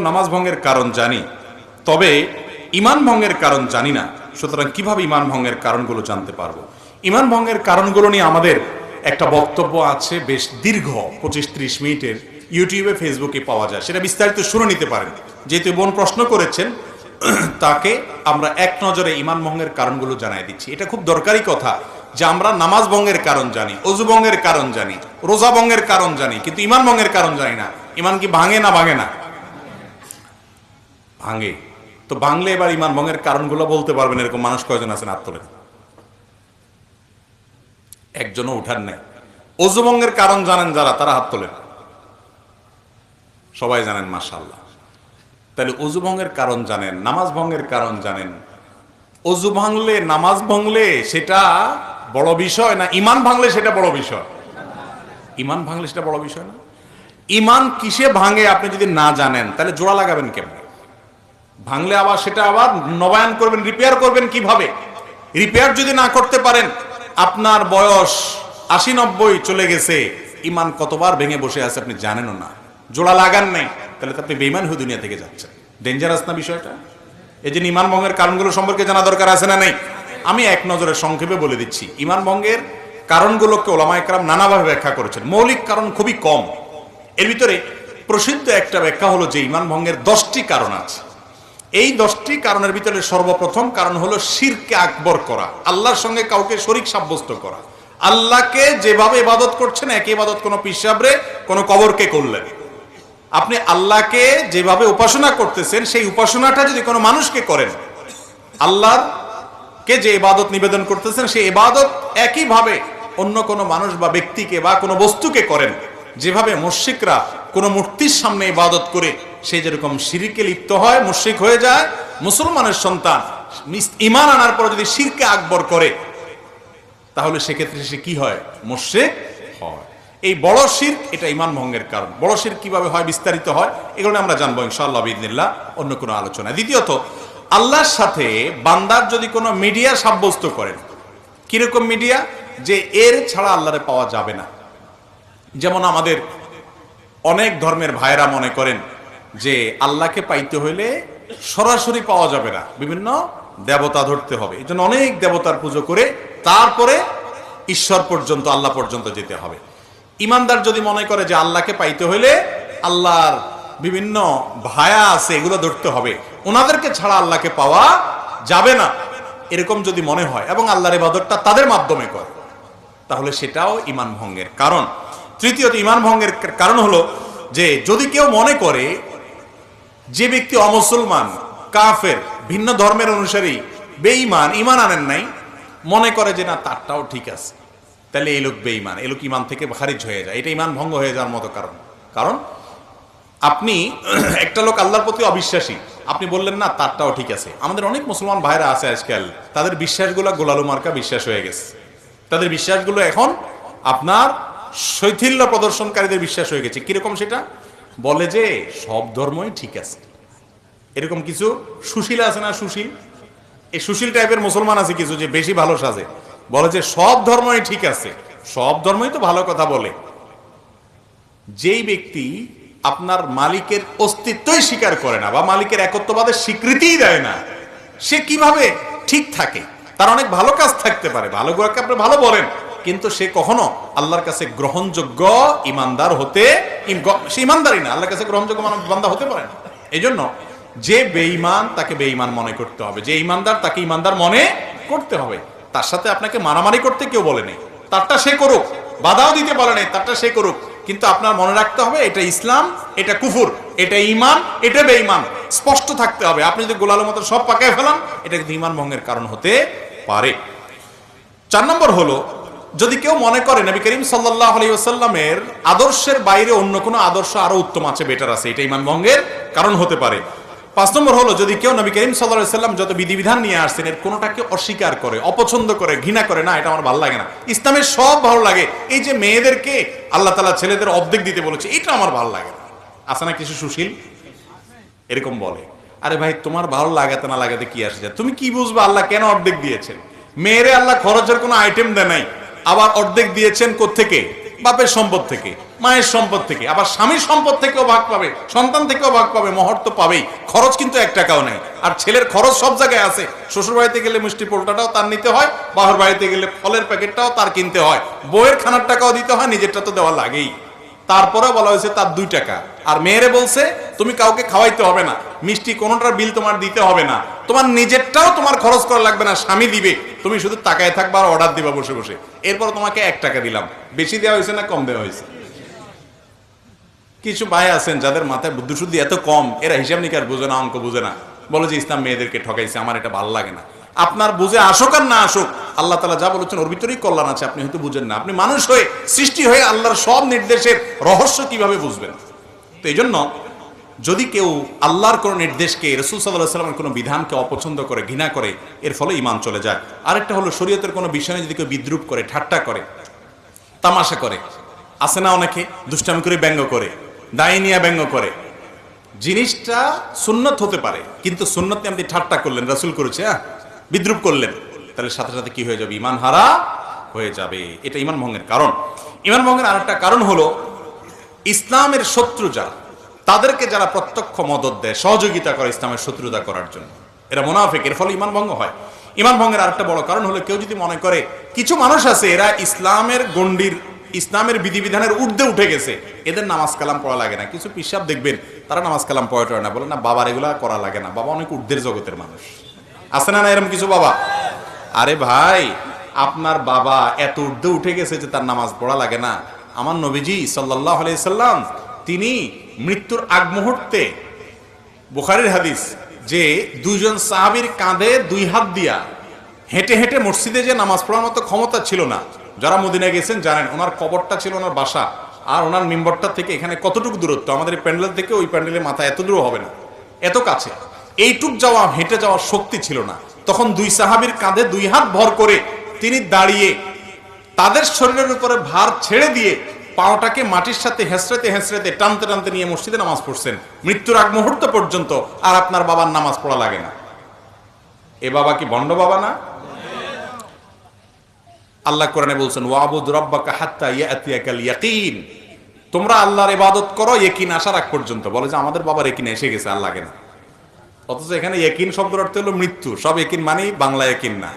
নামাজ ভঙ্গের কারণ জানি, তবে ঈমান ভঙ্গের কারণ জানি না। সুতরাং কিভাবে ঈমান ভঙ্গের কারণগুলো জানতে পারবো? ঈমান ভঙ্গের কারণগুলো নিয়ে আমাদের একটা বক্তব্য আছে, বেশ দীর্ঘ, 25-30 মিনিটের, ইউটিউবে ফেসবুকে পাওয়া যায়, সেটা বিস্তারিত শুনে নিতে পারেন। যেহেতু বোন প্রশ্ন করেছেন, তাকে আমরা এক নজরে ঈমান ভঙ্গের কারণগুলো জানাই দিচ্ছি। এটা খুব দরকারি কথা যে আমরা নামাজ ভঙ্গের কারণ জানি, অজু ভঙ্গের কারণ জানি, রোজা ভঙ্গের কারণ জানি, কিন্তু ঈমান ভঙ্গের কারণ জানি না। ঈমান কি ভাঙে না ভাঙে না? ভাঙে। তো ভাঙলে এবার ঈমান ভঙ্গের কারণগুলো বলতে পারবেন এরকম মানুষ কয়জন আছেন? হাত তোলেন। একজনও উঠার নাই। অজু ভঙ্গের কারণ জানেন যারা, তারা হাত তোলেন। সবাই জানেন, মাশাআল্লাহ। তাহলে অজু ভঙ্গের কারণ জানেন, নামাজ ভঙ্গের কারণ জানেন। অজু ভাঙলে, নামাজ ভাঙলে সেটা বড় বিষয় না ঈমান ভাঙলে সেটা বড় বিষয়? ঈমান ভাঙলে সেটা বড় বিষয় না? ঈমান কিসে ভাঙে আপনি যদি না জানেন, তাহলে জোড়া লাগাবেন কেমন? ভাঙলে আবার সেটা আবার নবায়ন করবেন, রিপেয়ার করবেন কিভাবে? রিপেয়ার যদি না করতে পারেন, আপনার বয়স 80-90 চলে গেছে, ঈমান কতবার ভেঙে বসে আছে আপনি জানেনও না, জোড়া লাগান নাই, তাহলে তো আপনি বেঈমান হয়ে দুনিয়া থেকে যাচ্ছেন। ডেঞ্জারাস না বিষয়টা? এই যে ঈমান ভঙ্গের কারণগুলো সম্পর্কে জানা দরকার আছে না নেই? আমি এক নজরে সংক্ষেপে বলে দিচ্ছি। ঈমান ভঙ্গের কারণগুলোকে ওলামায়ে কেরাম নানাভাবে ব্যাখ্যা করেছেন। মৌলিক কারণ খুবই কম। এর ভিতরে প্রসিদ্ধ একটা ব্যাখ্যা হলো যে ঈমান ভঙ্গের 10টি কারণ আছে। এই 10টি কারণের ভিতরে সর্বপ্রথম কারণ হলো শিরকে আকবর করা, আল্লাহর সঙ্গে কাউকে শরীক সাব্যস্ত করা। আল্লাহকে যেভাবে ইবাদত করছেন একই ইবাদত কোনো পিসাবরে, কোনো কবরকে করলেন। আপনি আল্লাহকে যেভাবে উপাসনা করতেছেন সেই উপাসনাটা যদি কোনো মানুষকে করেন, আল্লাহকে যে ইবাদত নিবেদন করতেছেন সেই ইবাদত একইভাবে অন্য কোনো মানুষ বা ব্যক্তিকে বা কোনো বস্তুকে করেন, যেভাবে মুশরিকরা কোনো মূর্তির সামনে ইবাদত করে সে যেরকম শিরকে লিপ্ত হয়, মুশরিক হয়ে যায়, মুসলমানের সন্তান ঈমান আনার পর যদি শিরকে আকবর করে, তাহলে সেক্ষেত্রে সে কি হয়? মুশরিক হয়। এই বড় শিরক, এটা ঈমান ভঙ্গের কারণ। বড় শিরক কিভাবে হয়, বিস্তারিত হয়, এগুলো আমরা জানবো ইনশাআল্লাহ বিইذনিল্লাহ অন্য কোনো আলোচনা। দ্বিতীয়ত, আল্লাহর সাথে বান্দার যদি কোনো মিডিয়া সাব্যস্ত করেন, কিরকম মিডিয়া? যে এর ছাড়া আল্লাহরে পাওয়া যাবে না। যেমন আমাদের অনেক ধর্মের ভাইরা মনে করেন যে আল্লাহকে পাইতে হইলে সরাসরি পাওয়া যাবে না, বিভিন্ন দেবতা ধরতে হবে, এই জন্য অনেক দেবতার পুজো করে তারপরে ঈশ্বর পর্যন্ত, আল্লাহ পর্যন্ত যেতে হবে। ইমানদার যদি মনে করে যে আল্লাহকে পাইতে হইলে আল্লাহর বিভিন্ন ভায়া আছে এগুলো ধরতে হবে, ওনাদেরকে ছাড়া আল্লাহকে পাওয়া যাবে না, এরকম যদি মনে হয় এবং আল্লাহর ইবাদতটা তাদের মাধ্যমে করে, তাহলে সেটাও ঈমান ভঙ্গের কারণ। তৃতীয়ত, ঈমান ভঙ্গের কারণ হলো যে যদি কেউ মনে করে যে ব্যক্তি অমুসলমান, কাফের, ভিন্ন ধর্মের অনুসারী, বেঈমান, ঈমান আনেন নাই, মনে করে যে না তারটাও ঠিক আছে, তাহলে এই লোক বেঈমান, এই লোক ঈমান থেকে খারিজ হয়ে যায়, এটা ঈমান ভঙ্গ হয়ে যাওয়ার মতো কারণ। কারণ আপনি একটা লোক আল্লাহর প্রতি অবিশ্বাসী, আপনি বললেন না তারটাও ঠিক আছে। আমাদের অনেক মুসলমান ভাইরা আছে আজকাল, তাদের বিশ্বাসগুলো গোলালু মার্কা বিশ্বাস হয়ে গেছে। তাদের বিশ্বাসগুলো এখন আপনার শৈথিল্য প্রদর্শনকারীদের বিশ্বাস হয়ে গেছে। কিরকম সেটা? বলে যে সব ধর্মই ঠিক আছে। এরকম কিছু সুশীল আছে না, সুশীল, এই সুশীল টাইপের মুসলমান আছে কিছু, যে বেশি ভালো সাজে, বলে যে সব ধর্মই ঠিক আছে, সব ধর্মই তো ভালো কথা বলে। যেই ব্যক্তি আপনার মালিকের অস্তিত্বই স্বীকার করে না বা মালিকের একত্ববাদের স্বীকৃতিই দেয় না, সে কিভাবে ঠিক থাকে? তার অনেক ভালো কাজ থাকতে পারে, ভালো গুলোকে আপনি ভালো বলেন, কিন্তু সে কখনো আল্লাহর কাছে গ্রহণযোগ্য ইমানদার হতে, সে ইমানদারই না, আল্লাহর কাছে গ্রহণযোগ্য বান্দা হতে পারে না। এই জন্য যে বেঈমান তাকে বেঈমান মনে করতে হবে, যে ইমানদার তাকে ইমানদার মনে করতে হবে। তার সাথে আপনাকে মারামারি করতে কেউ বলেনি, তারটা সে করুক, বাধাও দিতে বলে নাই, তারটা সে করুক, কিন্তু আপনার মনে রাখতে হবে এটা ইসলাম, এটা কুফর, এটা ঈমান, এটা বেঈমান, স্পষ্ট থাকতে হবে। আপনি যদি গোলালের মতো সব পাকায় ফেলান, এটা কিন্তু ঈমান ভঙ্গের কারণ হতে পারে। 4 নম্বর হলো, যদি কেউ মনে করে নবী করিম সাল্লাল্লাহু আলাইহি ওয়াসাল্লামের আদর্শের বাইরে অন্য কোনো আদর্শ আরো উত্তম আছে, বেটার আছে, এটা ঈমান ভঙ্গের কারণ হতে পারে। 5 নম্বর হলো, যদি কেউ নবী করিম সাল্লাল্লাহু আলাইহি ওয়াসাল্লাম যত বিধিবিধান নিয়ে আসছেন এর কোনোটাকে অস্বীকার করে, অপছন্দ করে, ঘৃণা করে, না এটা আমার ভালো লাগে না, ইসলামের সব ভালো লাগে, এই যে মেয়েদেরকে আল্লাহ তাআলা ছেলেদের অর্ধেক দিতে বলেছে এটা আমার ভালো লাগে না, আছে না কিছু সুশীল এরকম বলে। আরে ভাই, তোমার ভালো লাগাতে না লাগাতে কি আসে যায়? তুমি কি বুঝবে আল্লাহ কেন অর্ধেক দিয়েছেন? মেয়েরে আল্লাহ খরচের কোনো আইটেম দেয় নাই, আবার অর্ধেক দিয়েছেন কোত্থেকে? বাপের সম্পদ থেকে, মায়ের সম্পদ থেকে, আবার স্বামীর সম্পদ থেকেও ভাগ পাবে, সন্তান থেকেও ভাগ পাবে, মহর তো পাবেই। খরচ কিন্তু 1 টাকাও নাই। আর ছেলের খরচ সব জায়গায় আছে। শ্বশুর বাড়িতে গেলে মিষ্টি পোলটাটাও তার নিতে হয়, বাবার বাড়িতে গেলে ফলের প্যাকেটটাও তার কিনতে হয়, বউয়ের খানার টাকাও দিতে হয়, নিজেরটা তো দেওয়া লাগেই। তারপরে বলা হয়েছে তার 2 টাকা। আর মেয়েরে বলছে তুমি কাউকে খাওয়াইতে হবে না, মিষ্টি কোনোটার বিল তোমার দিতে হবে না, তোমার নিজেরটাও তোমার খরচ করা লাগবে না, স্বামী দিবে, তুমি শুধু তাকায় থাকবা আর অর্ডার দিবা বসে বসে। এরপর তোমাকে 1 টাকা দিলাম। বেশি দেওয়া হয়েছে না কম দেওয়া হয়েছে? কিছু ভাই আছেন যাদের মাথায় বুদ্ধি শুদ্ধি এত কম, এরা হিসাব নিকাশ বুঝে না, অঙ্ক বুঝে না, বলে যে ইসলাম মেয়েদেরকে ঠকাইছে, আমার এটা ভালো লাগে না। আপনার বুঝে আসুক আর না আসুক, আল্লাহ তাআলা যা বলেছেন ওর ভিতরেই কল্যাণ আছে, আপনি হয়তো বুঝেন না। আপনি মানুষ হয়ে, সৃষ্টি হয়ে আল্লাহর সব নির্দেশের রহস্য কিভাবে বুঝবেন? তো এই জন্য যদি কেউ আল্লাহর কোনো নির্দেশকে, রাসূল সাল্লাল্লাহু আলাইহি ওয়াসাল্লামের কোনো বিধানকে অপছন্দ করে, ঘৃণা করে, এর ফলে ঈমান চলে যায়। আরেকটা হলো শরীয়তের কোনো বিষয়ে যদি কেউ বিদ্রূপ করে, ঠাট্টা করে, তামাশা করে, আছে না অনেকে দুষ্টামি করে ব্যঙ্গ করে, দায় নিয়ে ব্যঙ্গ করে, জিনিসটা সুন্নত হতে পারে, কিন্তু সুন্নত নিয়ে আপনি ঠাট্টা করলেন, রাসূল করেছে, বিদ্রূপ করলেন, তাহলে সাথে সাথে কি হয়ে যাবে? ঈমান হারা হয়ে যাবে। এটা ঈমান ভঙ্গের কারণ। ঈমান ভঙ্গের আরেকটা কারণ হলো ইসলামের শত্রু যারা, তাদেরকে যারা প্রত্যক্ষ মদদ দেয়, সহযোগিতা করে ইসলামের শত্রুতা করার জন্য, এরা মুনাফিক, এর ফলে ঈমান ভঙ্গ হয়। ঈমান ভঙ্গের আরেকটা বড় কারণ হলো কেউ যদি মনে করে কিছু মানুষ আছে এরা ইসলামের গণ্ডির, ইসলামের বিধিবিধানের ঊর্ধ্বে উঠে গেছে, এদের নামাজ কালাম পড়া লাগে না। কিছু পিসাব দেখবেন তারা নামাজ কালাম পড়ে না, বলে না বাবার এগুলা করা লাগে না, বাবা অনেক ঊর্ধ্বের জগতের মানুষ। আছে না না এরকম কিছু বাবা? আরে ভাই, আপনার বাবা এত ঊর্ধ্বে উঠে গেছে যে তার নামাজ পড়া লাগে না? আমার নবীজি সাল্লাল্লাহু আলাইহি সাল্লাম তিনি মৃত্যুর আগ মুহূর্তে, বুখারীর হাদিস, যে 2 জন সাহাবীর কাঁধে 2 হাত দিয়া হেঁটে হেঁটে মসজিদে যে নামাজ পড়ার মতো ক্ষমতা ছিল না। যারা মদিনায় গেছেন জানেন, ওনার কবরটা ছিল ওনার বাসা, আর ওনার মিম্বরটা থেকে এখানে কতটুকু দূরত্ব, আমাদের এই প্যান্ডেল থেকে ওই প্যান্ডেলের মাথা এত দূর হবে না, এত কাছে। এইটুক যাওয়া, হেঁটে যাওয়ার শক্তি ছিল না। তখন 2 সাহাবীর কাঁধে 2 হাত ভর করে তিনি দাঁড়িয়ে তাদের শরীরের উপরে ভার ছেড়ে দিয়ে পাওটাকে মাটির সাথে হেঁচড়াতে হেঁচড়াতে, টানতে টানতে নিয়ে মসজিদে নামাজ পড়ছেন মৃত্যুর আগ মুহূর্ত পর্যন্ত। আর আপনার বাবার নামাজ পড়া লাগে না? এ বাবা কি ভণ্ড বাবা না? আল্লাহ কোরআনে বলছেন ওয়াবুদ রাব্বাকা হাত্তা ইয়াতিয়াকাল ইয়াকিন, তোমরা আল্লাহর ইবাদত করো ইয়াকিন আসার আগ পর্যন্ত। বলে যে আমাদের বাবার ইয়াকিন এসে গেছে, আর লাগে না। অথচ এখানে ইয়াকিন শব্দের অর্থ হলো মৃত্যু। সব ইয়াকিন মানে বাংলা ইয়াকিন না,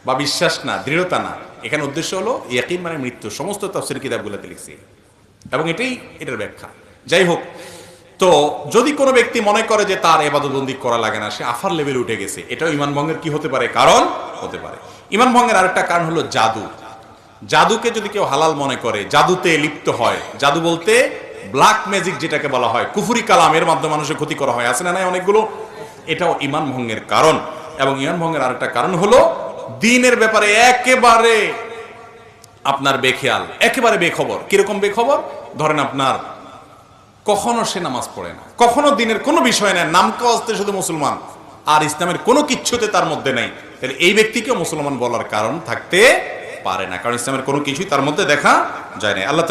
বা বিশ্বাস না, দৃঢ়তা না। এখানে উদ্দেশ্য হলো ইয়াকিন মানে মৃত্যু। সমস্ত তাফসীর কিতাবগুলোতে লিখছি, এবং এটার ব্যাখ্যা। যাই হোক, তো যদি কোনো ব্যক্তি মনে করে যে তার ইবাদতবন্দি করা লাগে না, সে আফার লেভেলে উঠে গেছে, এটাও ঈমান ভঙ্গের কি হতে পারে? কারণ হতে পারে। ঈমান ভঙ্গের আরেকটা কারণ হলো জাদু। জাদুকে যদি কেউ হালাল মনে করে, জাদুতে লিপ্ত হয়, জাদু বলতে ব্ল্যাক ম্যাজিক যেটাকে বলা হয়, কুফরি কালামের মাধ্যমে মানুষের ক্ষতি করা হয়, আছে না নাই অনেকগুলো, এটাও ঈমান ভঙ্গের কারণ। এবং ঈমান ভঙ্গের আরেকটা কারণ হলো দ্বীনের ব্যাপারে একেবারে আপনার বেখেয়াল, একেবারে বেখবর। কিরকম বেখবর? ধরেন আপনার কখনো সে নামাজ পড়ে না, কখনো দ্বীনের কোনো বিষয় নেই, নামকাওয়াজতে শুধু মুসলমান, আর ইসলামের কোনো কিচ্ছুতে তার মধ্যে নাই, তাহলে এই ব্যক্তিকে মুসলমান বলার কারণ থাকতে পারে না, কারণ ইসলামের কোনো কিছুই তার মধ্যে দেখা যায় না। আল্লাহ